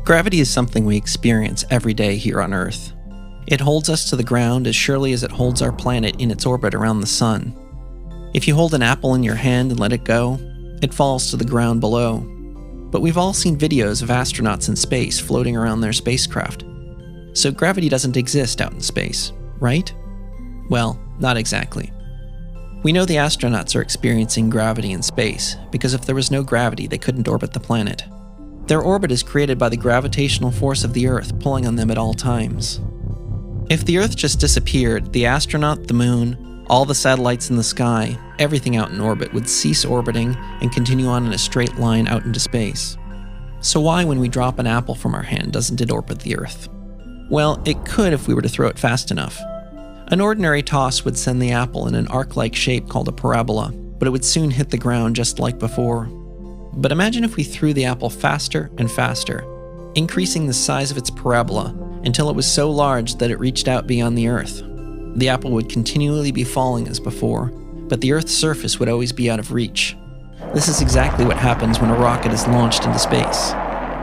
Gravity is something we experience every day here on Earth. It holds us to the ground as surely as it holds our planet in its orbit around the sun. If you hold an apple in your hand and let it go, it falls to the ground below. But we've all seen videos of astronauts in space floating around their spacecraft. So gravity doesn't exist out in space, right? Well, not exactly. We know the astronauts are experiencing gravity in space because if there was no gravity, they couldn't orbit the planet. Their orbit is created by the gravitational force of the Earth pulling on them at all times. If the Earth just disappeared, the astronaut, the moon, all the satellites in the sky, everything out in orbit would cease orbiting and continue on in a straight line out into space. So why, when we drop an apple from our hand, doesn't it orbit the Earth? Well, it could if we were to throw it fast enough. An ordinary toss would send the apple in an arc-like shape called a parabola, but it would soon hit the ground just like before. But imagine if we threw the apple faster and faster, increasing the size of its parabola until it was so large that it reached out beyond the Earth. The apple would continually be falling as before, but the Earth's surface would always be out of reach. This is exactly what happens when a rocket is launched into space.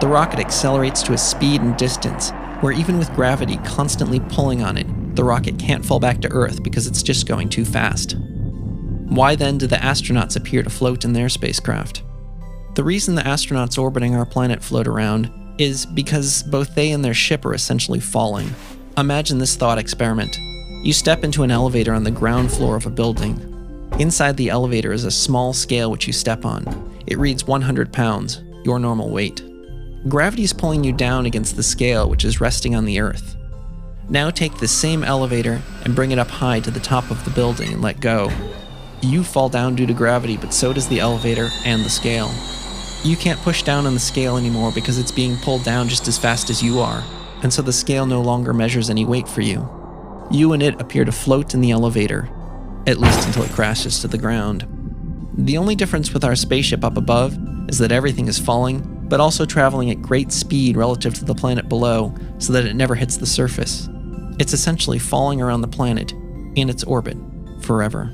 The rocket accelerates to a speed and distance where even with gravity constantly pulling on it, the rocket can't fall back to Earth because it's just going too fast. Why then do the astronauts appear to float in their spacecraft? The reason the astronauts orbiting our planet float around is because both they and their ship are essentially falling. Imagine this thought experiment. You step into an elevator on the ground floor of a building. Inside the elevator is a small scale which you step on. It reads 100 pounds, your normal weight. Gravity is pulling you down against the scale which is resting on the Earth. Now take the same elevator and bring it up high to the top of the building and let go. You fall down due to gravity, but so does the elevator and the scale. You can't push down on the scale anymore because it's being pulled down just as fast as you are, and so the scale no longer measures any weight for you. You and it appear to float in the elevator, at least until it crashes to the ground. The only difference with our spaceship up above is that everything is falling, but also traveling at great speed relative to the planet below so that it never hits the surface. It's essentially falling around the planet in its orbit forever.